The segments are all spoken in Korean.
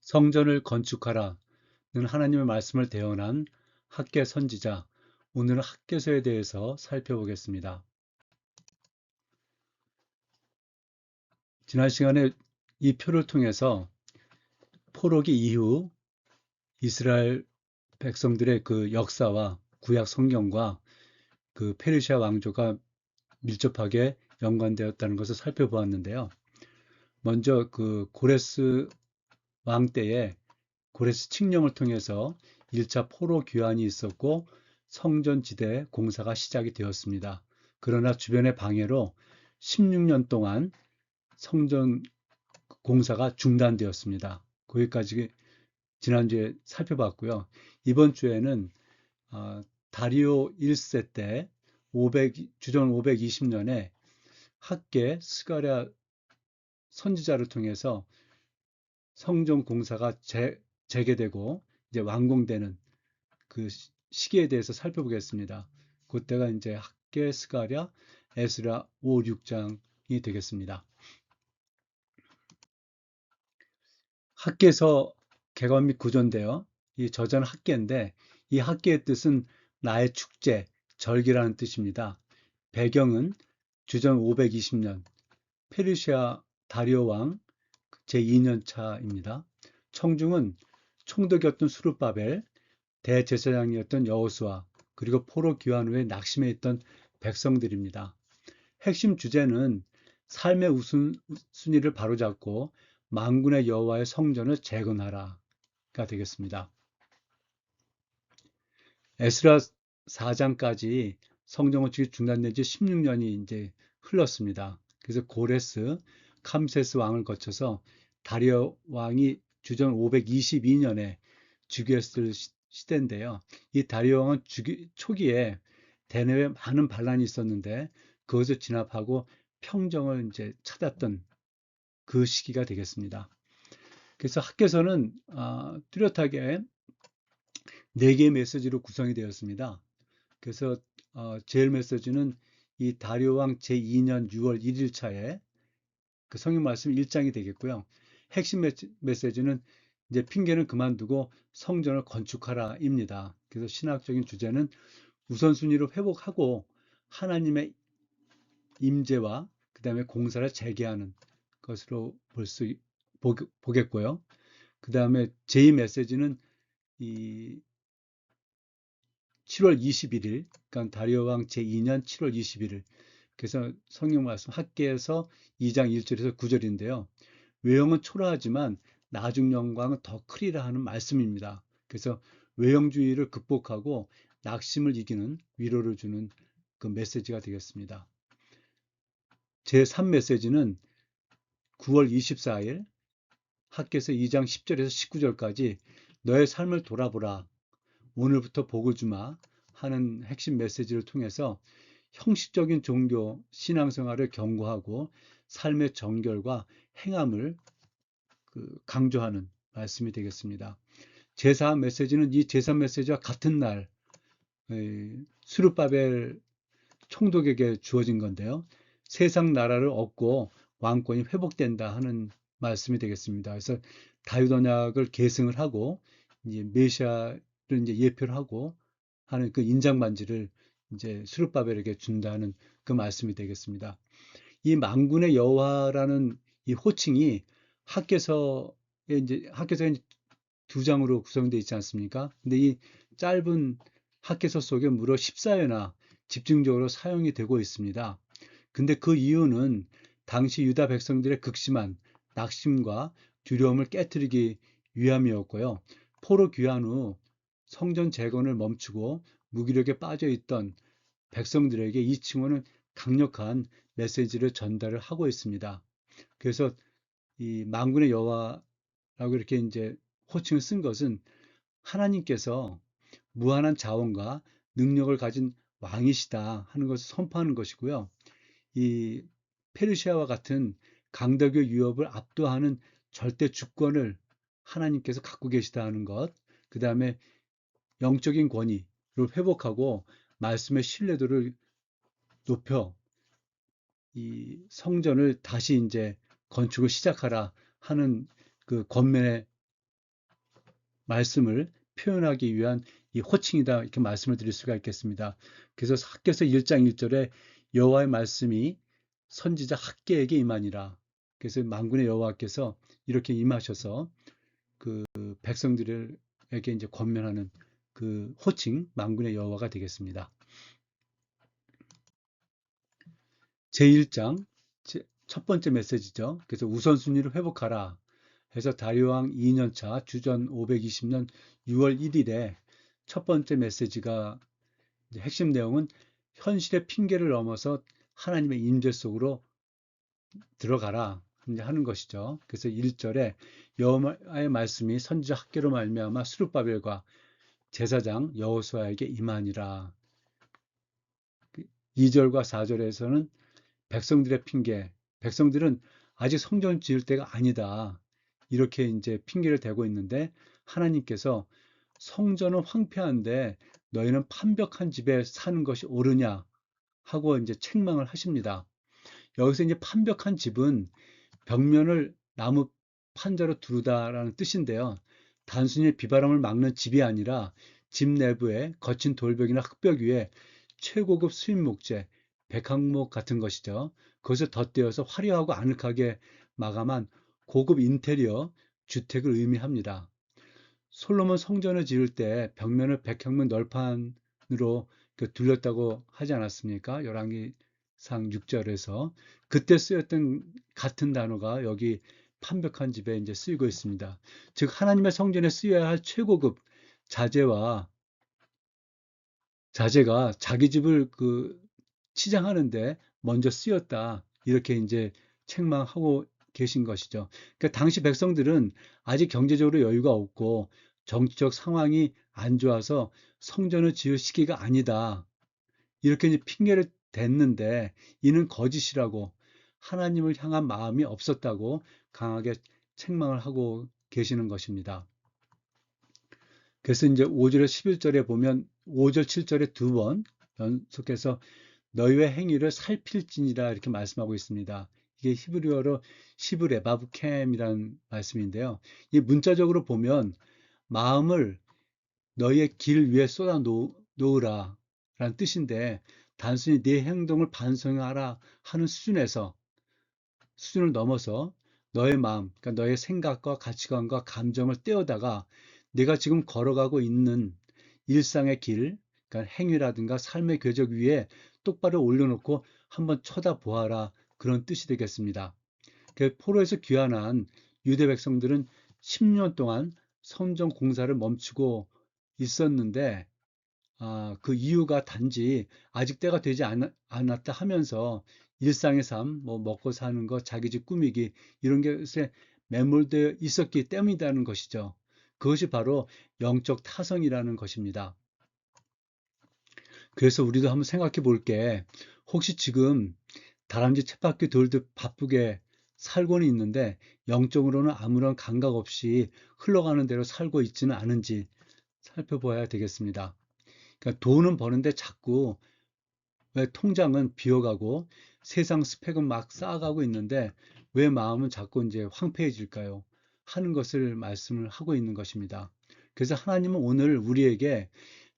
성전을 건축하라는 하나님의 말씀을 대언한 학개 선지자, 오늘은 학개서에 대해서 살펴보겠습니다. 지난 시간에 이 표를 통해서 포로기 이후 이스라엘 백성들의 그 역사와 구약 성경과 그 페르시아 왕조가 밀접하게 연관되었다는 것을 살펴보았는데요. 먼저 그 고레스 왕 때에 고레스 칙령을 통해서 1차 포로 귀환이 있었고 성전 지대 공사가 시작이 되었습니다. 그러나 주변의 방해로 16년 동안 성전 공사가 중단되었습니다. 거기까지 지난주에 살펴봤고요. 이번 주에는 다리오 1세 때 주전 520년에 학계 스가랴 선지자를 통해서 성전 공사가 재개되고 이제 완공되는 그 시기에 대해서 살펴보겠습니다. 그때가 이제 학계 스가랴 에스라 5, 6장이 되겠습니다. 학계서 개관 및 구조인데요. 이 저자는 학계인데 이 학계의 뜻은 나의 축제, 절기라는 뜻입니다. 배경은 주전 520년 페르시아 다리오 왕 제2년 차입니다. 청중은 총독이었던 수르바벨, 대제사장이었던 여호수아, 그리고 포로 귀환 후에 낙심해 있던 백성들입니다. 핵심 주제는 삶의 우선순위를 바로잡고 만군의 여호와의 성전을 재건하라가 되겠습니다. 에스라 4장까지 성전 건축이 중단된 지 16년이 이제 흘렀습니다. 그래서 고레스, 캄세스 왕을 거쳐서 다리오 왕이 주전 522년에 즉위했을 시대인데요. 이 다리오 왕은 초기에 대내외 많은 반란이 있었는데 그것을 진압하고 평정을 이제 찾았던 그 시기가 되겠습니다. 그래서 학계서는 뚜렷하게 네 개의 메시지로 구성이 되었습니다. 그래서 제일 메시지는 이 다리오 왕 제2년 6월 1일차에 그 성경 말씀 1장이 되겠고요. 핵심 메시지는 이제 핑계는 그만두고 성전을 건축하라입니다. 그래서 신학적인 주제는 우선순위로 회복하고 하나님의 임재와 그 다음에 공사를 재개하는 것으로 보겠고요. 그 다음에 제2 메시지는 이 7월 21일, 그러니까 다리오 왕 제2년 7월 21일. 그래서 성경 말씀 학개에서 2장 1절에서 9절인데요. 외형은 초라하지만 나중 영광은 더 크리라 하는 말씀입니다. 그래서 외형주의를 극복하고 낙심을 이기는 위로를 주는 그 메시지가 되겠습니다. 제3 메시지는 9월 24일 학개에서 2장 10절에서 19절까지 너의 삶을 돌아보라. 오늘부터 복을 주마 하는 핵심 메시지를 통해서 형식적인 종교 신앙생활을 경고하고 삶의 정결과 행함을 강조하는 말씀이 되겠습니다. 제4 메시지는 이 제3 메시지와 같은 날 수르바벨 총독에게 주어진 건데요. 세상 나라를 얻고 왕권이 회복된다 하는 말씀이 되겠습니다. 그래서 다윗 언약을 계승을 하고 이제 메시아를 이제 예표를 하고 하는 그 인장 반지를 이제 수르바벨에게 준다는 그 말씀이 되겠습니다. 이 만군의 여호와라는 이 호칭이 학개서에 두 장으로 구성되어 있지 않습니까? 근데 이 짧은 학개서 속에 무려 14회나 집중적으로 사용이 되고 있습니다. 근데 그 이유는 당시 유다 백성들의 극심한 낙심과 두려움을 깨뜨리기 위함이었고요. 포로 귀환 후 성전 재건을 멈추고 무기력에 빠져 있던 백성들에게 이 칭호는 강력한 메시지를 전달을 하고 있습니다. 그래서 이 만군의 여호와라고 이렇게 이제 호칭을 쓴 것은 하나님께서 무한한 자원과 능력을 가진 왕이시다 하는 것을 선포하는 것이고요. 이 페르시아와 같은 강대국 위협을 압도하는 절대 주권을 하나님께서 갖고 계시다 하는 것, 그 다음에 영적인 권위를 회복하고 말씀의 신뢰도를 높여 이 성전을 다시 이제 건축을 시작하라 하는 그 권면의 말씀을 표현하기 위한 이 호칭이다 이렇게 말씀을 드릴 수가 있겠습니다. 그래서 학개서 1장 1절에 여호와의 말씀이 선지자 학개에게 임하니라. 그래서 만군의 여호와께서 이렇게 임하셔서 그 백성들에게 이제 권면하는 그 호칭 만군의 여호와가 되겠습니다. 제1장 첫 번째 메시지죠. 그래서 우선순위를 회복하라 해서 다리오왕 2년차 주전 520년 6월 1일에 첫 번째 메시지가 핵심 내용은 현실의 핑계를 넘어서 하나님의 임재 속으로 들어가라 하는 것이죠. 그래서 1절에 여호와의 말씀이 선지자 학개로 말미암아 스룹바벨과 제사장 여호수아에게 임하니라. 2절과 4절에서는 백성들의 핑계, 백성들은 아직 성전 지을 때가 아니다. 이렇게 이제 핑계를 대고 있는데 하나님께서 성전은 황폐한데 너희는 판벽한 집에 사는 것이 옳으냐 하고 이제 책망을 하십니다. 여기서 이제 판벽한 집은 벽면을 나무 판자로 두르다라는 뜻인데요. 단순히 비바람을 막는 집이 아니라 집 내부에 거친 돌벽이나 흙벽 위에 최고급 수입 목재, 백항목 같은 것이죠. 그것을 덧대어서 화려하고 아늑하게 마감한 고급 인테리어 주택을 의미합니다. 솔로몬 성전을 지을 때 벽면을 백향문 널판으로 둘렸다고 하지 않았습니까? 열왕기상 6절에서 그때 쓰였던 같은 단어가 여기 판벽한 집에 이제 쓰이고 있습니다. 즉 하나님의 성전에 쓰여야 할 최고급 자재와 자재가 자기 집을 치장하는데 먼저 쓰였다. 이렇게 이제 책망하고 계신 것이죠. 그러니까 당시 백성들은 아직 경제적으로 여유가 없고 정치적 상황이 안 좋아서 성전을 지을 시기가 아니다. 이렇게 이제 핑계를 댔는데 이는 거짓이라고 하나님을 향한 마음이 없었다고 강하게 책망을 하고 계시는 것입니다. 그래서 이제 5절에 11절에 보면 5절 7절에 두 번 연속해서 너희의 행위를 살필지니라 이렇게 말씀하고 있습니다. 이게 히브리어로 시브레바브캠이라는 말씀인데요. 이 문자적으로 보면 마음을 너희의 길 위에 쏟아 놓으라 라는 뜻인데 단순히 네 행동을 반성하라 하는 수준을 넘어서 너의 마음, 그러니까 너의 생각과 가치관과 감정을 떼어다가 내가 지금 걸어가고 있는 일상의 길, 그러니까 행위라든가 삶의 궤적 위에 똑바로 올려놓고 한번 쳐다보아라 그런 뜻이 되겠습니다. 그 포로에서 귀환한 유대 백성들은 10년 동안 성전 공사를 멈추고 있었는데 그 이유가 단지 아직 때가 되지 않았다 하면서 일상의 삶, 뭐 먹고 사는 것, 자기 집 꾸미기 이런 것에 매몰되어 있었기 때문이라는 것이죠. 그것이 바로 영적 타성이라는 것입니다. 그래서 우리도 한번 생각해 볼게. 혹시 지금 다람쥐 쳇바퀴 돌듯 바쁘게 살고는 있는데 영적으로는 아무런 감각 없이 흘러가는 대로 살고 있지는 않은지 살펴봐야 되겠습니다. 그러니까 돈은 버는데 자꾸 왜 통장은 비어가고 세상 스펙은 막 쌓아가고 있는데 왜 마음은 자꾸 이제 황폐해질까요? 하는 것을 말씀을 하고 있는 것입니다. 그래서 하나님은 오늘 우리에게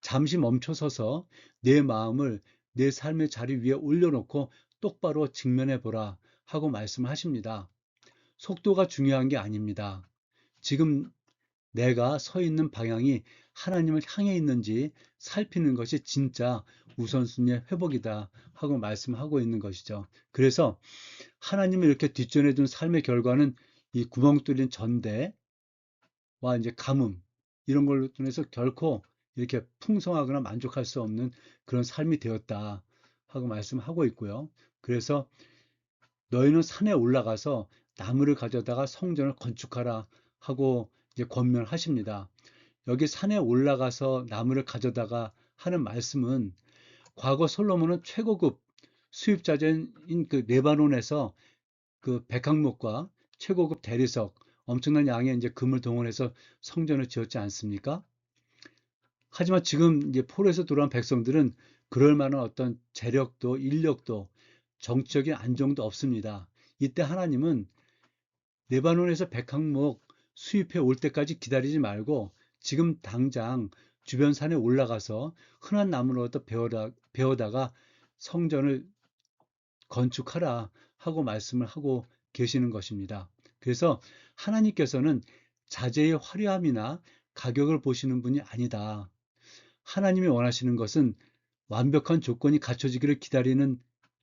잠시 멈춰서서 내 마음을 내 삶의 자리 위에 올려놓고 똑바로 직면해 보라 하고 말씀하십니다. 속도가 중요한 게 아닙니다. 지금 내가 서 있는 방향이 하나님을 향해 있는지 살피는 것이 진짜 우선순위의 회복이다 하고 말씀하고 있는 것이죠. 그래서 하나님을 이렇게 뒷전해 둔 삶의 결과는 이 구멍 뚫린 전대와 이제 가뭄 이런 걸로 통해서 결코 이렇게 풍성하거나 만족할 수 없는 그런 삶이 되었다 하고 말씀하고 있고요. 그래서 너희는 산에 올라가서 나무를 가져다가 성전을 건축하라 하고 이제 권면하십니다. 여기 산에 올라가서 나무를 가져다가 하는 말씀은 과거 솔로몬은 최고급 수입자재인 그 레바논에서 그 백항목과 최고급 대리석, 엄청난 양의 이제 금을 동원해서 성전을 지었지 않습니까? 하지만 지금 이제 포로에서 돌아온 백성들은 그럴 만한 어떤 재력도 인력도 정치적인 안정도 없습니다. 이때 하나님은 레바논에서 백항목 수입해 올 때까지 기다리지 말고 지금 당장 주변 산에 올라가서 흔한 나무를 얻어 베어다가 성전을 건축하라 하고 말씀을 하고 계시는 것입니다. 그래서 하나님께서는 자재의 화려함이나 가격을 보시는 분이 아니다. 하나님이 원하시는 것은 완벽한 조건이 갖춰지기를 기다리는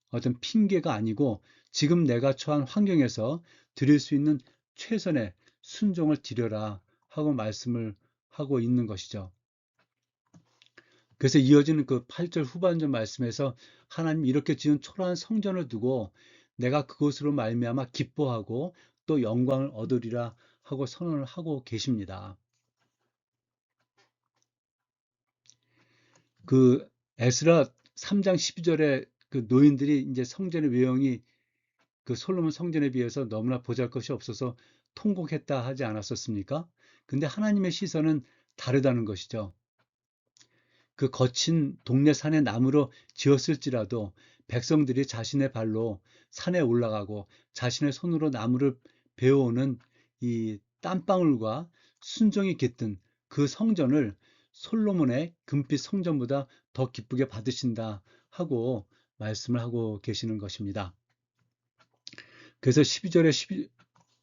어떤 핑계가 아니고 지금 내가 처한 환경에서 드릴 수 있는 최선의 순종을 드려라 하고 말씀을 하고 있는 것이죠. 그래서 이어지는 그 8절 후반절 말씀에서 하나님 이렇게 지은 초라한 성전을 두고 내가 그것으로 말미암아 기뻐하고 또 영광을 얻으리라 하고 선언을 하고 계십니다. 그 에스라 3장 12절에 그 노인들이 이제 성전의 외형이 그 솔로몬 성전에 비해서 너무나 보잘것이 없어서 통곡했다 하지 않았었습니까? 근데 하나님의 시선은 다르다는 것이죠. 그 거친 동네 산의 나무로 지었을지라도 백성들이 자신의 발로 산에 올라가고 자신의 손으로 나무를 베어오는 이 땀방울과 순종이 깃든 그 성전을 솔로몬의 금빛 성전보다 더 기쁘게 받으신다 하고 말씀을 하고 계시는 것입니다. 그래서 12절에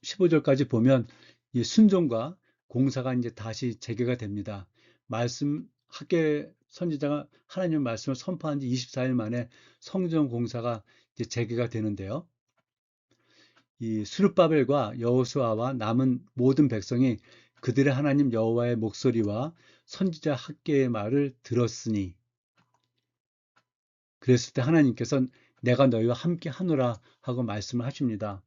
15절까지 보면 이 순종과 공사가 이제 다시 재개가 됩니다. 학계 선지자가 하나님의 말씀을 선포한 지 24일 만에 성전 공사가 이제 재개가 되는데요. 이 스룹바벨과 여호수아와 남은 모든 백성이 그들의 하나님 여호와의 목소리와 선지자 학계의 말을 들었으니 그랬을 때 하나님께서는 내가 너희와 함께 하노라 하고 말씀을 하십니다.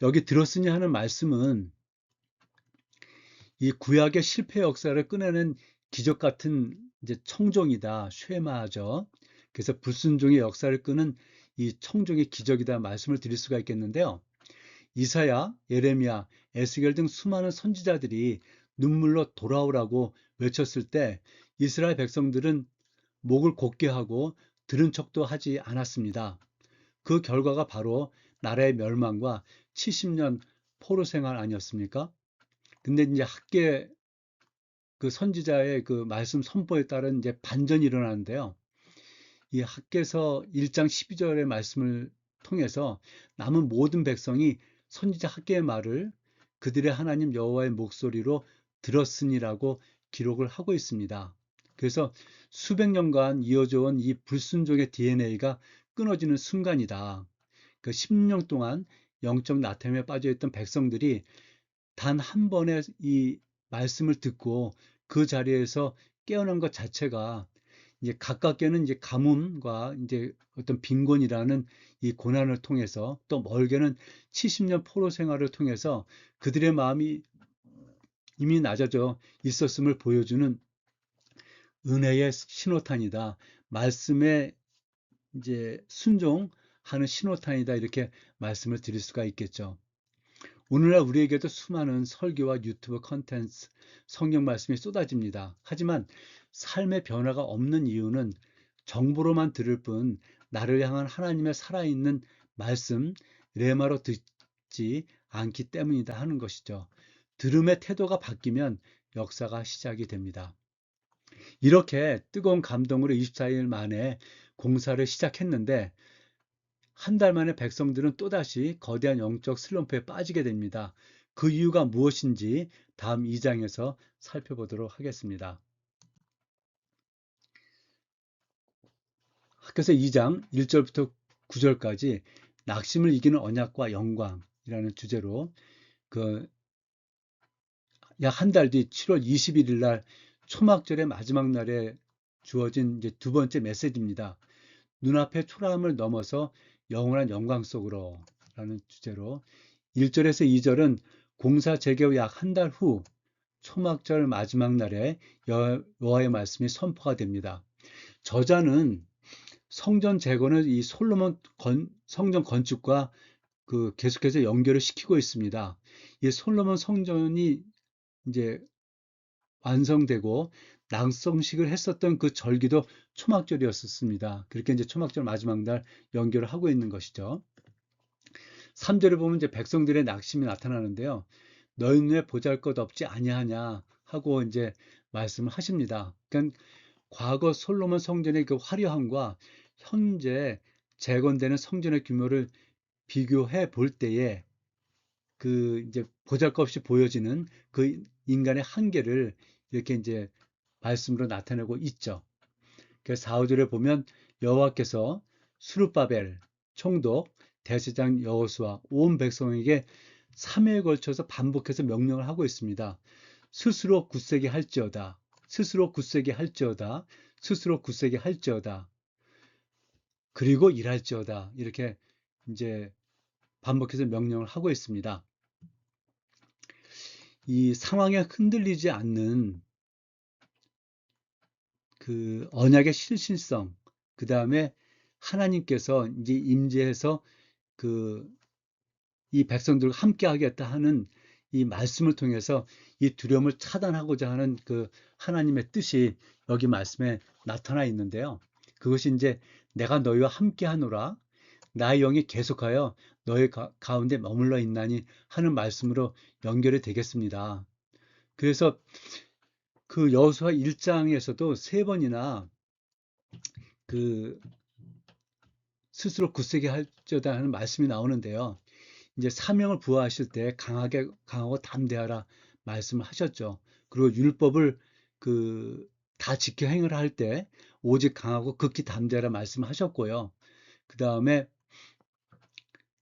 여기 들었으니 하는 말씀은 이 구약의 실패 역사를 꺼내는 기적 같은 이제 청종이다, 쉐마죠. 그래서 불순종의 역사를 끄는 이 청종의 기적이다 말씀을 드릴 수가 있겠는데요. 이사야, 예레미야, 에스겔 등 수많은 선지자들이 눈물로 돌아오라고 외쳤을 때 이스라엘 백성들은 목을 곧게 하고 들은 척도 하지 않았습니다. 그 결과가 바로 나라의 멸망과 70년 포로 생활 아니었습니까? 근데 이제 학계 그 선지자의 그 말씀 선포에 따른 이제 반전이 일어나는데요. 이 학개서 1장 12절의 말씀을 통해서 남은 모든 백성이 선지자 학개의 말을 그들의 하나님 여호와의 목소리로 들었으니라고 기록을 하고 있습니다. 그래서 수백 년간 이어져 온 이 불순종의 DNA가 끊어지는 순간이다. 그 10년 동안 영적 나태함에 빠져있던 백성들이 단 한 번의 이 말씀을 듣고 그 자리에서 깨어난 것 자체가 이제 가깝게는 이제 가뭄과 이제 어떤 빈곤이라는 이 고난을 통해서 또 멀게는 70년 포로 생활을 통해서 그들의 마음이 이미 낮아져 있었음을 보여주는 은혜의 신호탄이다. 말씀에 이제 순종하는 신호탄이다. 이렇게 말씀을 드릴 수가 있겠죠. 오늘날 우리에게도 수많은 설교와 유튜브 컨텐츠, 성경 말씀이 쏟아집니다. 하지만 삶의 변화가 없는 이유는 정보로만 들을 뿐 나를 향한 하나님의 살아있는 말씀, 레마로 듣지 않기 때문이다 하는 것이죠. 들음의 태도가 바뀌면 역사가 시작이 됩니다. 이렇게 뜨거운 감동으로 24일 만에 공사를 시작했는데 한 달 만에 백성들은 또다시 거대한 영적 슬럼프에 빠지게 됩니다. 그 이유가 무엇인지 다음 2장에서 살펴보도록 하겠습니다. 그래서 2장 1절부터 9절까지 낙심을 이기는 언약과 영광이라는 주제로 그 약 한 달 뒤 7월 21일 날 초막절의 마지막 날에 주어진 이제 두 번째 메시지입니다. 눈앞의 초라함을 넘어서 영원한 영광 속으로 라는 주제로 1절에서 2절은 공사 재개 후 약 한 달 후 초막절 마지막 날에 여호와의 말씀이 선포가 됩니다. 저자는 성전 재건을 이 솔로몬 성전 건축과 그 계속해서 연결을 시키고 있습니다. 이 솔로몬 성전이 이제 완성되고 낭성식을 했었던 그 절기도 초막절이었습니다. 그렇게 이제 초막절 마지막 날 연결을 하고 있는 것이죠. 3절에 보면 이제 백성들의 낙심이 나타나는데요. 너희 눈에 보잘것없지 아니하냐 하고 이제 말씀을 하십니다. 그러니까 과거 솔로몬 성전의 그 화려함과 현재 재건되는 성전의 규모를 비교해 볼 때에 그 이제 보잘것없이 보여지는 그 인간의 한계를 이렇게 이제 말씀으로 나타내고 있죠. 그 4, 5절에 보면 여호와께서 수룹바벨 총독 대제사장 여호수아 온 백성에게 3회에 걸쳐서 반복해서 명령을 하고 있습니다. 스스로 굳세게 할지어다. 스스로 굳세게 할지어다. 스스로 굳세게 할지어다. 그리고 일할지어다. 이렇게 이제 반복해서 명령을 하고 있습니다. 이 상황에 흔들리지 않는 그 언약의 실실성, 그 다음에 하나님께서 이제 임재해서 그 이 백성들과 함께 하겠다 하는 이 말씀을 통해서 이 두려움을 차단하고자 하는 그 하나님의 뜻이 여기 말씀에 나타나 있는데요. 그것이 이제 내가 너희와 함께 하노라, 나의 영이 계속하여 너희 가운데 머물러 있나니 하는 말씀으로 연결이 되겠습니다. 그래서 그 여호수아 1장에서도 세 번이나 그 스스로 굳세게 할지어다 하는 말씀이 나오는데요. 이제 사명을 부여하실 때 강하고 담대하라 말씀을 하셨죠. 그리고 율법을 그 다 지켜 행을 할 때 오직 강하고 극히 담대하라 말씀하셨고요. 그 다음에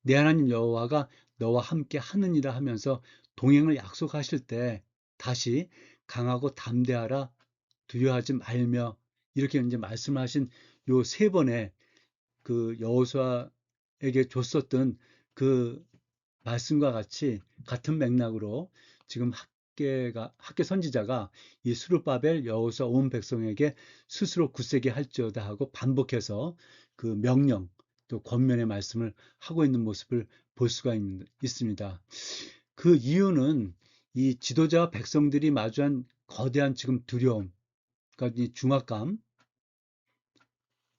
내 하나님 여호와가 너와 함께 하느니라 하면서 동행을 약속하실 때 다시 강하고 담대하라 두려워하지 말며 이렇게 이제 말씀하신 요 세 번의 그 여호수아에게 줬었던 그 말씀과 같이 같은 맥락으로 지금 학계 선지자가 이 수르바벨 여호수아 온 백성에게 스스로 굳세게 할지어다 하고 반복해서 그 명령 또 권면의 말씀을 하고 있는 모습을 볼 수가 있습니다. 그 이유는 이 지도자와 백성들이 마주한 거대한 지금 두려움, 그러니까 이 중압감이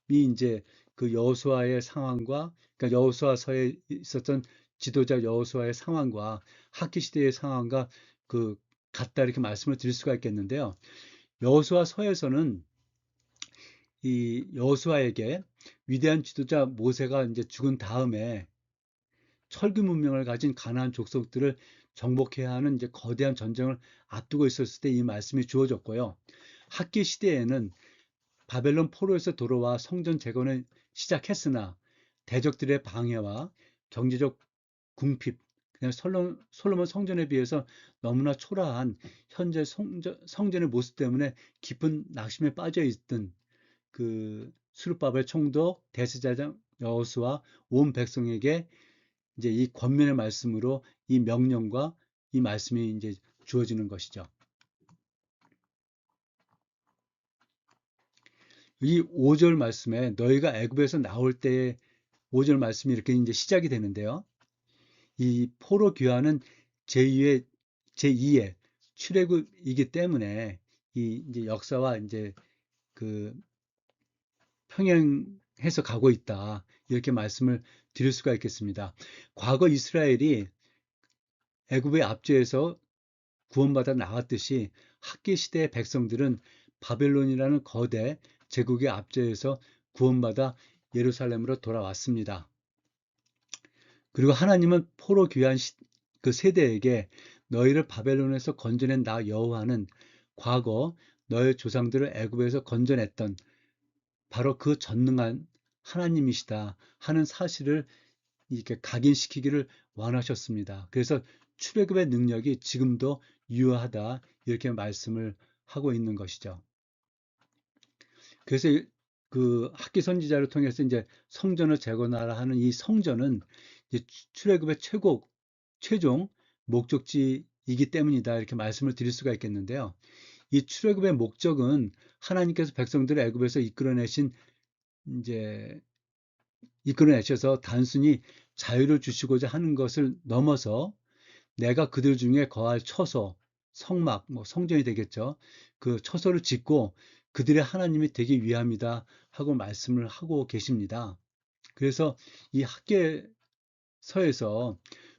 이제 그 여호수아의 상황과 그러니까 여호수아서에 있었던 지도자 여호수아의 상황과 학기 시대의 상황과 그 같다 이렇게 말씀을 드릴 수가 있겠는데요. 여호수아서에서는 이 여호수아에게 위대한 지도자 모세가 이제 죽은 다음에 철기 문명을 가진 가나안 족속들을 정복해야 하는 이제 거대한 전쟁을 앞두고 있었을 때 이 말씀이 주어졌고요. 학기 시대에는 바벨론 포로에서 돌아와 성전 재건을 시작했으나 대적들의 방해와 경제적 궁핍, 그냥 솔로몬 성전에 비해서 너무나 초라한 현재 성전의 모습 때문에 깊은 낙심에 빠져 있던 그 수르바벨 총독 대제사장 여호수아 온 백성에게 이제 이 권면의 말씀으로 이 명령과 이 말씀이 이제 주어지는 것이죠. 이 5절 말씀에 너희가 애굽에서 나올 때의 5절 말씀이 이렇게 이제 시작이 되는데요. 이 포로 귀환은 제2의 출애굽이기 때문에 이 이제 역사와 이제 그 평행해서 가고 있다. 이렇게 말씀을 드릴 수가 있겠습니다. 과거 이스라엘이 애굽의 압제에서 구원받아 나왔듯이 학기 시대의 백성들은 바벨론이라는 거대 제국의 압제에서 구원받아 예루살렘으로 돌아왔습니다. 그리고 하나님은 포로 귀한 그 세대에게 너희를 바벨론에서 건져낸 나 여호와는 과거 너희 조상들을 애굽에서 건져냈던 바로 그 전능한 하나님이시다 하는 사실을 이렇게 각인시키기를 원하셨습니다. 그래서 출애굽의 능력이 지금도 유효하다 이렇게 말씀을 하고 있는 것이죠. 그래서 그 학기 선지자를 통해서 이제 성전을 재건하라 하는 이 성전은 이제 출애굽의 최종 목적지이기 때문이다 이렇게 말씀을 드릴 수가 있겠는데요. 이 출애굽의 목적은 하나님께서 백성들을 애굽에서 이제 이끌어내셔서 단순히 자유를 주시고자 하는 것을 넘어서 내가 그들 중에 거할 처소, 성막, 뭐 성전이 되겠죠. 그 처소를 짓고 그들의 하나님이 되기 위함이다 하고 말씀을 하고 계십니다. 그래서 이 학계서에서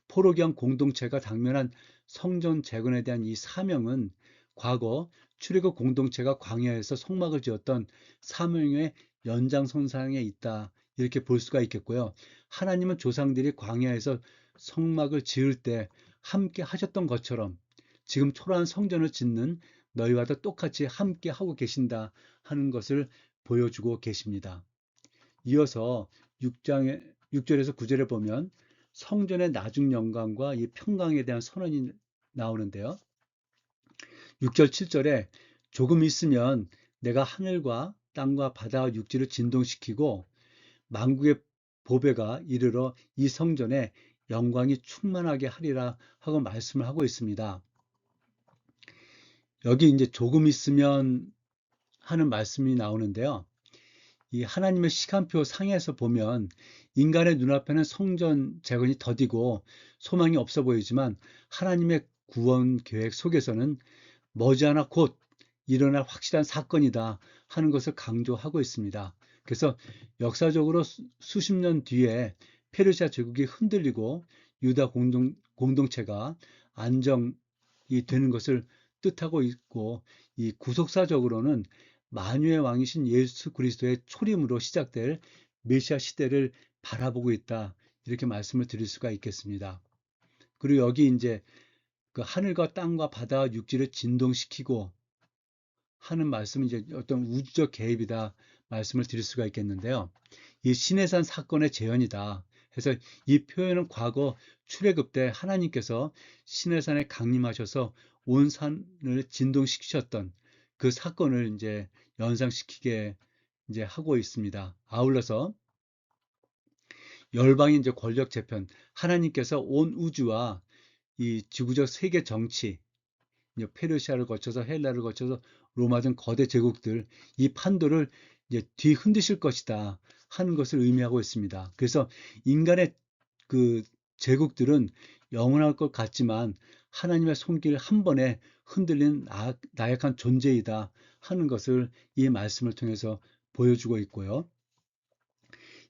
포로기한 공동체가 당면한 성전 재건에 대한 이 사명은 과거 출애굽 공동체가 광야에서 성막을 지었던 사명의 연장선상에 있다. 이렇게 볼 수가 있겠고요. 하나님은 조상들이 광야에서 성막을 지을 때 함께 하셨던 것처럼 지금 초라한 성전을 짓는 너희와도 똑같이 함께 하고 계신다 하는 것을 보여주고 계십니다. 이어서 6절에서 9절에 보면 성전의 나중 영광과 이 평강에 대한 선언이 나오는데요. 6절, 7절에 조금 있으면 내가 하늘과 땅과 바다와 육지를 진동시키고 만국의 보배가 이르러 이 성전에 영광이 충만하게 하리라 하고 말씀을 하고 있습니다. 여기 이제 조금 있으면 하는 말씀이 나오는데요. 이 하나님의 시간표 상에서 보면 인간의 눈앞에는 성전 재건이 더디고 소망이 없어 보이지만 하나님의 구원 계획 속에서는 머지않아 곧 일어날 확실한 사건이다 하는 것을 강조하고 있습니다. 그래서 역사적으로 수십 년 뒤에 페르시아 제국이 흔들리고 유다 공동체가 안정이 되는 것을 뜻하고 있고, 이 구속사적으로는 만유의 왕이신 예수 그리스도의 초림으로 시작될 메시아 시대를 바라보고 있다. 이렇게 말씀을 드릴 수가 있겠습니다. 그리고 여기 이제 그 하늘과 땅과 바다와 육지를 진동시키고 하는 말씀은 이제 어떤 우주적 개입이다 말씀을 드릴 수가 있겠는데요. 이 시내산 사건의 재현이다. 그래서 이 표현은 과거 출애굽 때 하나님께서 시내산에 강림하셔서 온 산을 진동시키셨던 그 사건을 이제 연상시키게 이제 하고 있습니다. 아울러서 열방의 이제 권력 재편, 하나님께서 온 우주와 이 지구적 세계 정치, 페르시아를 거쳐서 헬라를 거쳐서 로마 등 거대 제국들, 이 판도를 이제 뒤흔드실 것이다 하는 것을 의미하고 있습니다. 그래서 인간의 그 제국들은 영원할 것 같지만 하나님의 손길 한 번에 흔들린 나약한 존재이다 하는 것을 이 말씀을 통해서 보여주고 있고요.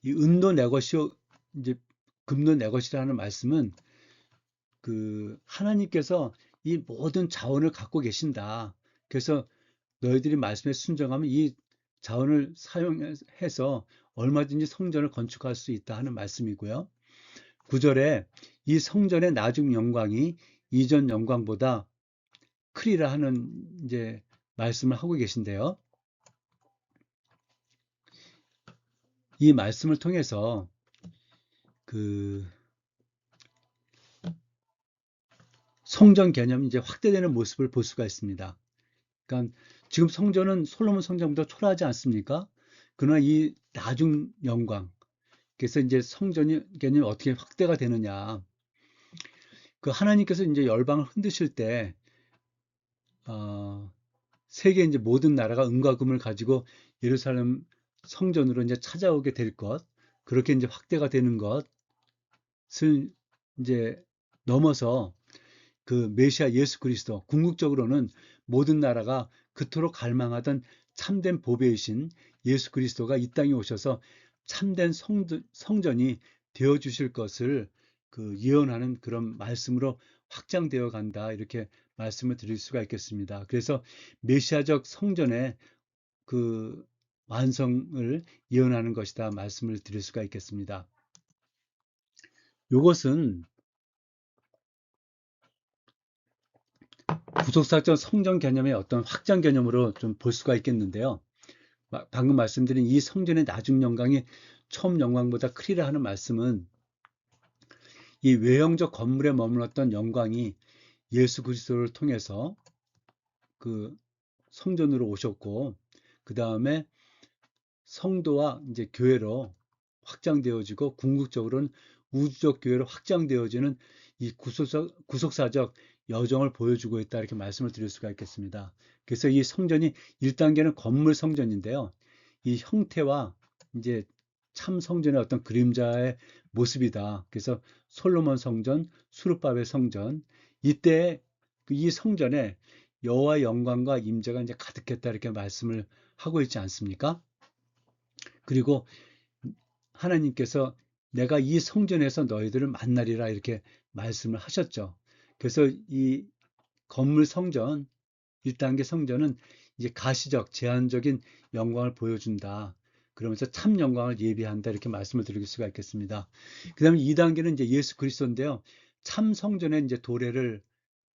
이 은도 내 것이요, 이제 금도 내 것이라는 말씀은 그 하나님께서 이 모든 자원을 갖고 계신다. 그래서 너희들이 말씀에 순종하면 이 자원을 사용해서 얼마든지 성전을 건축할 수 있다 하는 말씀이고요. 9절에 이 성전의 나중 영광이 이전 영광보다 크리라 하는 이제 말씀을 하고 계신데요. 이 말씀을 통해서 그 성전 개념이 이제 확대되는 모습을 볼 수가 있습니다. 그러니까 지금 성전은 솔로몬 성전보다 초라하지 않습니까? 그러나 이 나중 영광, 그래서 이제 성전이 개념이 어떻게 확대가 되느냐. 그 하나님께서 이제 열방을 흔드실 때, 세계 이제 모든 나라가 은과 금을 가지고 예루살렘 성전으로 이제 찾아오게 될 것, 그렇게 이제 확대가 되는 것을 이제 넘어서 그 메시아 예수 그리스도, 궁극적으로는 모든 나라가 그토록 갈망하던 참된 보배이신 예수 그리스도가 이 땅에 오셔서 참된 성전이 되어 주실 것을 그 예언하는 그런 말씀으로 확장되어 간다. 이렇게 말씀을 드릴 수가 있겠습니다. 그래서 메시아적 성전의 그 완성을 예언하는 것이다. 말씀을 드릴 수가 있겠습니다. 이것은 구속사적 성전 개념의 어떤 확장 개념으로 좀 볼 수가 있겠는데요. 방금 말씀드린 이 성전의 나중 영광이 처음 영광보다 크리라 하는 말씀은 이 외형적 건물에 머물렀던 영광이 예수 그리스도를 통해서 그 성전으로 오셨고, 그 다음에 성도와 이제 교회로 확장되어지고, 궁극적으로는 우주적 교회로 확장되어지는 이 구속사적 여정을 보여주고 있다. 이렇게 말씀을 드릴 수가 있겠습니다. 그래서 이 성전이 1단계는 건물 성전인데요. 이 형태와 이제 참 성전의 어떤 그림자의 모습이다. 그래서 솔로몬 성전, 수르바벨 성전, 이때 이 성전에 여호와의 영광과 임재가 이제 가득했다 이렇게 말씀을 하고 있지 않습니까? 그리고 하나님께서 내가 이 성전에서 너희들을 만나리라 이렇게 말씀을 하셨죠. 그래서 이 건물 성전, 1단계 성전은 이제 가시적, 제한적인 영광을 보여준다. 그러면서 참 영광을 예비한다. 이렇게 말씀을 드릴 수가 있겠습니다. 그 다음에 2단계는 이제 예수 그리스도인데요. 참 성전의 이제 도래를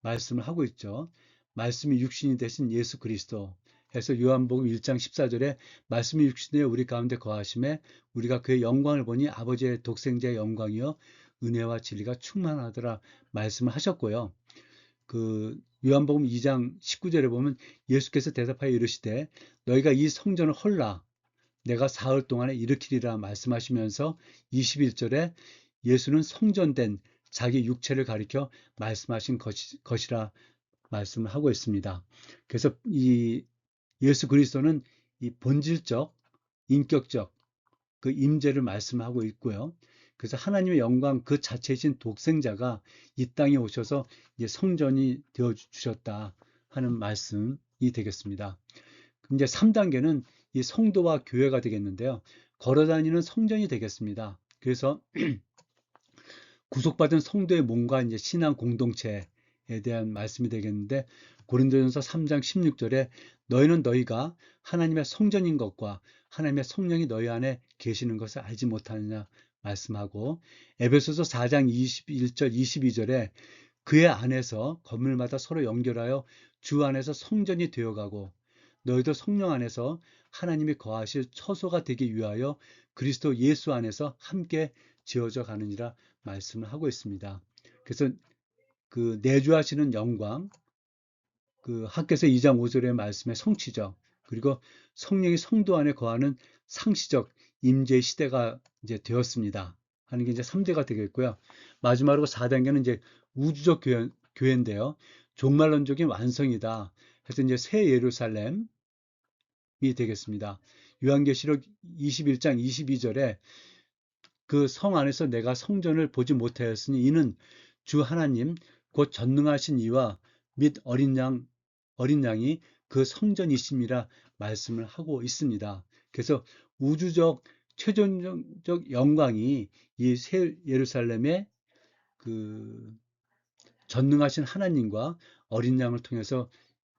말씀을 하고 있죠. 말씀이 육신이 되신 예수 그리스도. 해서 요한복음 1장 14절에 말씀이 육신에 우리 가운데 거하심에 우리가 그의 영광을 보니 아버지의 독생자의 영광이요 은혜와 진리가 충만하더라 말씀을 하셨고요. 그 요한복음 2장 19절에 보면 예수께서 대답하여 이르시되 너희가 이 성전을 헐라 내가 사흘 동안에 일으키리라 말씀하시면서 21절에 예수는 성전된 자기 육체를 가리켜 말씀하신 것이라 말씀을 하고 있습니다. 그래서 이 예수 그리스도는 이 본질적, 인격적 그 임재를 말씀하고 있고요. 그래서 하나님의 영광 그 자체이신 독생자가 이 땅에 오셔서 이제 성전이 되어 주셨다 하는 말씀이 되겠습니다. 이제 3단계는 이 성도와 교회가 되겠는데요. 걸어다니는 성전이 되겠습니다. 그래서 구속받은 성도의 몸과 이제 신앙 공동체에 대한 말씀이 되겠는데 고린도전서 3장 16절에 너희는 너희가 하나님의 성전인 것과 하나님의 성령이 너희 안에 계시는 것을 알지 못하느냐 말씀하고 에베소서 4장 21절 22절에 그의 안에서 건물마다 서로 연결하여 주 안에서 성전이 되어가고 너희도 성령 안에서 하나님이 거하실 처소가 되기 위하여 그리스도 예수 안에서 함께 지어져 가느니라 말씀을 하고 있습니다. 그래서 그 내주하시는 영광, 그 학개서 2장 5절의 말씀의 성취적, 그리고 성령이 성도 안에 거하는 상시적 임재 시대가 이제 되었습니다. 하는 게 이제 3대가 되겠고요. 마지막으로 4단계는 이제 우주적 교회인데요. 종말론적인 완성이다. 해서 이제 새 예루살렘이 되겠습니다. 요한계시록 21장 22절에 그 성 안에서 내가 성전을 보지 못하였으니 이는 주 하나님 곧 전능하신 이와 및 어린 양이 그 성전이심이라 말씀을 하고 있습니다. 그래서 우주적 최종적 영광이 이 새 예루살렘의 그 전능하신 하나님과 어린 양을 통해서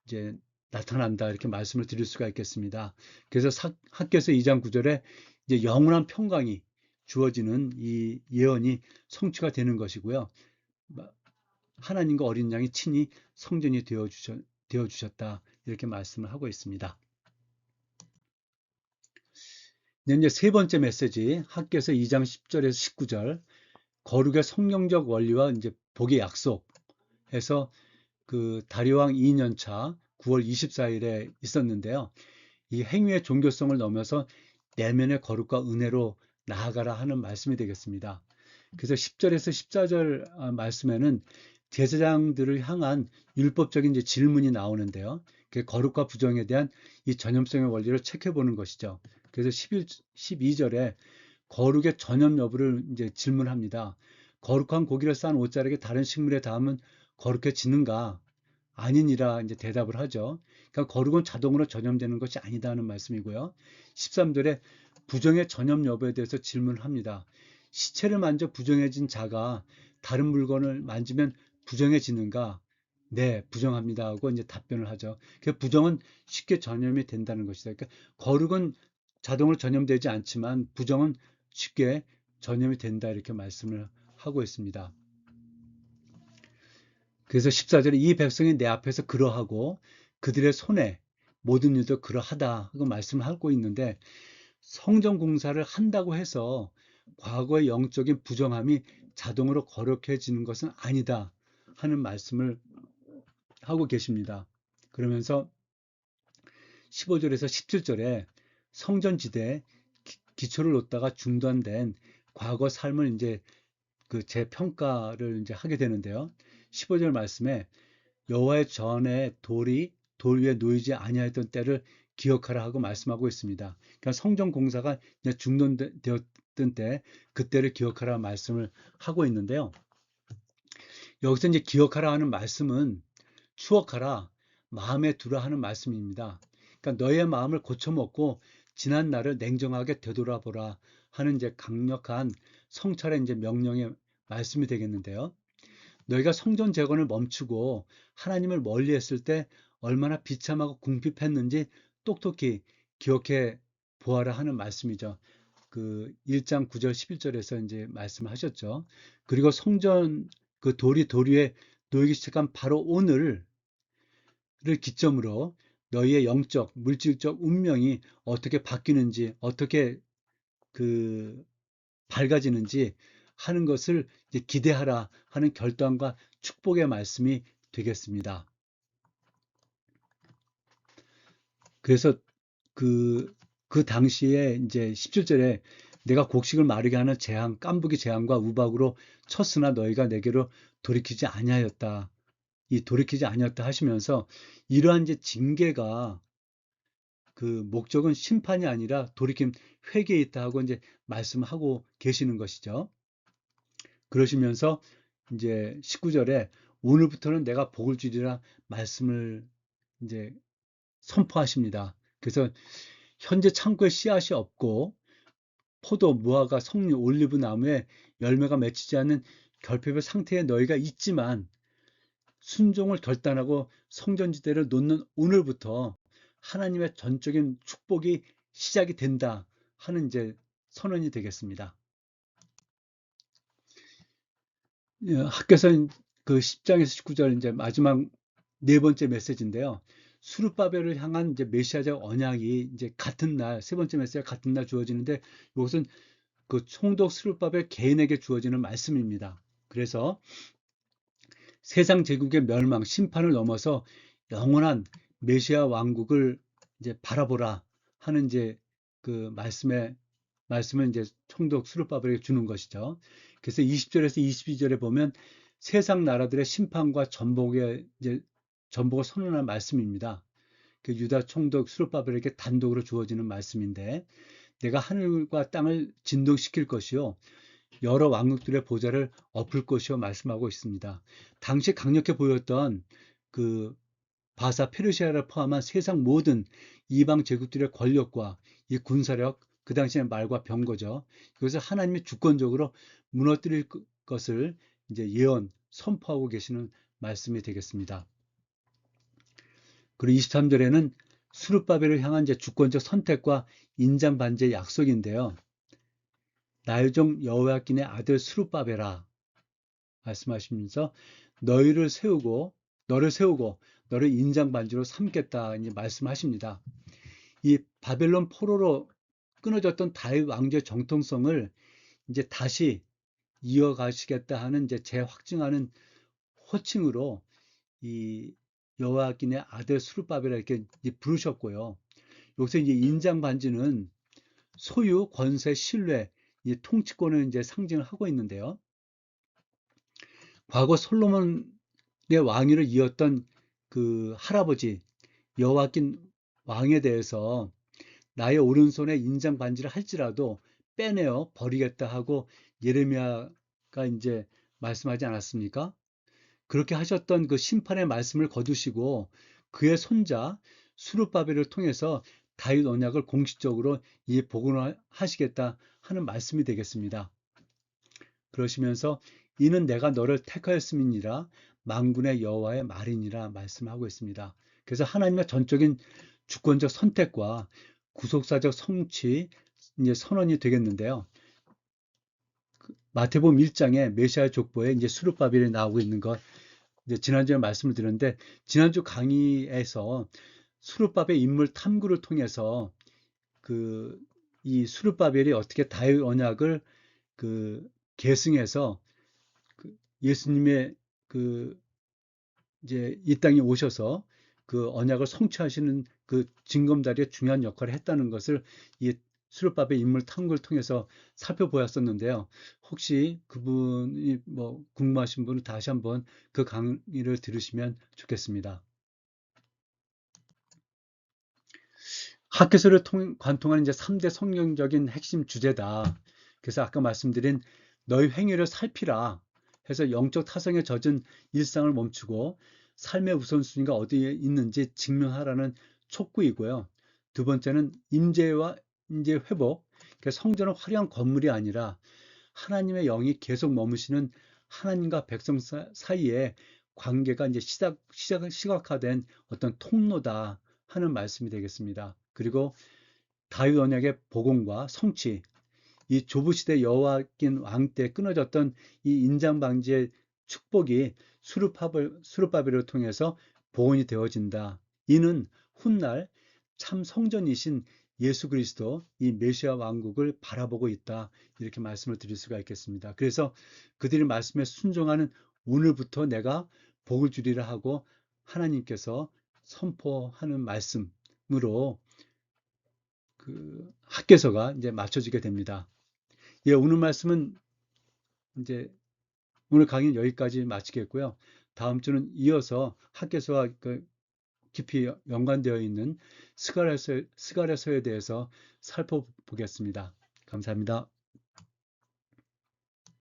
이제 나타난다 이렇게 말씀을 드릴 수가 있겠습니다. 그래서 학개서 2장 9절에 이제 영원한 평강이 주어지는 이 예언이 성취가 되는 것이고요. 하나님과 어린 양이 친히 성전이 되어 주셨다 이렇게 말씀을 하고 있습니다. 이제 세 번째 메시지 학개서 2장 10절에서 19절 거룩의 성경적 원리와 이제 복의 약속해서 그 다리왕 2년차 9월 24일에 있었는데요. 이 행위의 종교성을 넘어서 내면의 거룩과 은혜로 나아가라 하는 말씀이 되겠습니다. 그래서 10절에서 14절 말씀에는 제사장들을 향한 율법적인 이제 질문이 나오는데요. 그 거룩과 부정에 대한 이 전염성의 원리를 체크해 보는 것이죠. 그래서 12절에 거룩의 전염 여부를 이제 질문합니다. 거룩한 고기를 싼 옷자락에 다른 식물에 닿으면 거룩해지는가? 아니니라 이제 대답을 하죠. 그러니까 거룩은 자동으로 전염되는 것이 아니다 하는 말씀이고요. 13절에 부정의 전염 여부에 대해서 질문을 합니다. 시체를 만져 부정해진 자가 다른 물건을 만지면 부정해지는가? 네, 부정합니다 하고 이제 답변을 하죠. 그 부정은 쉽게 전염이 된다는 것이다. 그러니까 거룩은 자동으로 전염되지 않지만 부정은 쉽게 전염이 된다 이렇게 말씀을 하고 있습니다. 그래서 14절에 이 백성이 내 앞에서 그러하고 그들의 손에 모든 일도 그러하다 하고 말씀하고 있는데 성전 공사를 한다고 해서 과거의 영적인 부정함이 자동으로 거룩해지는 것은 아니다 하는 말씀을 하고 계십니다. 그러면서 15절에서 17절에 성전지대에 기초를 놓다가 중단된 과거 삶을 이제 그 재평가를 이제 하게 되는데요. 15절 말씀에 여호와의 전에 돌 위에 놓이지 아니하였던 때를 기억하라 하고 말씀하고 있습니다. 그러니까 성전 공사가 중단되었던 때 그때를 기억하라 말씀을 하고 있는데요. 여기서 이제 기억하라 하는 말씀은 추억하라, 마음에 두라 하는 말씀입니다. 그러니까 너의 마음을 고쳐먹고 지난 날을 냉정하게 되돌아보라 하는 이제 강력한 성찰의 이제 명령의 말씀이 되겠는데요. 너희가 성전 재건을 멈추고 하나님을 멀리했을 때 얼마나 비참하고 궁핍했는지 똑똑히 기억해 보아라 하는 말씀이죠. 그 1장 9절 11절에서 이제 말씀하셨죠. 그리고 성전 그 도리에 놓이기 시작한 바로 오늘을 기점으로 너희의 영적, 물질적 운명이 어떻게 바뀌는지, 어떻게 그 밝아지는지 하는 것을 이제 기대하라 하는 결단과 축복의 말씀이 되겠습니다. 그래서 그, 그 당시에 이제 17절에 내가 곡식을 마르게 하는 재앙, 깐부기 재앙과 우박으로 쳤으나 너희가 내게로 돌이키지 아니하였다. 이 돌이키지 아니었다 하시면서 이러한 이제 징계가 그 목적은 심판이 아니라 돌이킴 회개에 있다 하고 이제 말씀하고 계시는 것이죠. 그러시면서 이제 19절에 오늘부터는 내가 복을 주리라 말씀을 이제 선포하십니다. 그래서 현재 창고에 씨앗이 없고 포도, 무화과, 석류, 올리브 나무에 열매가 맺히지 않는 결핍의 상태에 너희가 있지만 순종을 결단하고 성전지대를 놓는 오늘부터 하나님의 전적인 축복이 시작이 된다 하는 이제 선언이 되겠습니다. 학교에서 그 10장에서 19절 이제 마지막 네 번째 메시지인데요. 수르바벨을 향한 이제 메시아적 언약이 이제 같은 날, 세 번째 메시지가 같은 날 주어지는데 이것은 그 총독 수르바벨 개인에게 주어지는 말씀입니다. 그래서 세상 제국의 멸망, 심판을 넘어서 영원한 메시아 왕국을 이제 바라보라 하는 이제 그 말씀을 이제 총독 수르바벨에게 주는 것이죠. 그래서 20절에서 22절에 보면 세상 나라들의 심판과 전복을 선언한 말씀입니다. 그 유다 총독 수르바벨에게 단독으로 주어지는 말씀인데 내가 하늘과 땅을 진동시킬 것이요 여러 왕국들의 보좌를 엎을 것이요 말씀하고 있습니다. 당시 강력해 보였던 그 바사 페르시아를 포함한 세상 모든 이방 제국들의 권력과 이 군사력, 그 당시의 말과 병거죠. 이것을 하나님이 주권적으로 무너뜨릴 것을 이제 선포하고 계시는 말씀이 되겠습니다. 그리고 23절에는 수르바벨을 향한 이제 주권적 선택과 인장 반지의 약속인데요. 나의 종 여호야긴의 아들 수르바벨아 말씀하시면서 너를 세우고 너를 인장 반지로 삼겠다 이제 말씀하십니다. 이 바벨론 포로로 끊어졌던 다윗 왕조의 정통성을 이제 다시 이어가시겠다 하는 이제 재확증하는 호칭으로 이 여호야긴의 아들 수르바벨을 이렇게 부르셨고요. 여기서 이제 인장 반지는 소유, 권세, 신뢰, 이 통치권을 이제 상징을 하고 있는데요. 과거 솔로몬의 왕위를 이었던 그 할아버지 여호와긴 왕에 대해서 나의 오른손에 인장 반지를 할지라도 빼내어 버리겠다 하고 예레미야가 이제 말씀하지 않았습니까? 그렇게 하셨던 그 심판의 말씀을 거두시고 그의 손자 수르바벨을 통해서 다윗 언약을 공식적으로 이 복원을 하시겠다 하는 말씀이 되겠습니다. 그러시면서 이는 내가 너를 택하였음이니라 만군의 여호와의 말이니라 말씀하고 있습니다. 그래서 하나님의 전적인 주권적 선택과 구속사적 성취 이제 선언이 되겠는데요. 마태복음 1장에 메시아 족보에 이제 수르바벨이 나오고 있는 것 이제 지난주에 말씀을 드렸는데 지난주 강의에서 수르바벨 인물 탐구를 통해서 그 이 수르바벨이 어떻게 다윗 언약을 그 계승해서 그 예수님의 그 이제 이 땅에 오셔서 그 언약을 성취하시는 그 징검다리의 중요한 역할을 했다는 것을 이 수르바벨 인물 탐구를 통해서 살펴보았었는데요. 혹시 그분이 뭐 궁금하신 분은 다시 한번 그 강의를 들으시면 좋겠습니다. 학교서를 관통하는 이제 3대 성경적인 핵심 주제다. 그래서 아까 말씀드린 너희 행위를 살피라 해서 영적 타성에 젖은 일상을 멈추고 삶의 우선순위가 어디에 있는지 증명하라는 촉구이고요. 두 번째는 임재와 임재 회복. 그러니까 성전은 화려한 건물이 아니라 하나님의 영이 계속 머무시는 하나님과 백성 사이에 관계가 이제 시각화된 어떤 통로다 하는 말씀이 되겠습니다. 그리고 다윗 언약의 복음과 성취, 이 조부시대 여호와긴 왕 때 끊어졌던 이 인장 방지의 축복이 수르바벨을 통해서 복원이 되어진다. 이는 훗날 참 성전이신 예수 그리스도 이 메시아 왕국을 바라보고 있다. 이렇게 말씀을 드릴 수가 있겠습니다. 그래서 그들이 말씀에 순종하는 오늘부터 내가 복을 주리라 하고 하나님께서 선포하는 말씀으로 그 학개서가 이제 맞춰지게 됩니다. 예, 오늘 말씀은 이제 오늘 강의는 여기까지 마치겠고요. 다음 주는 이어서 학개서와 그 깊이 연관되어 있는 스가랴서에 대해서 살펴보겠습니다. 감사합니다.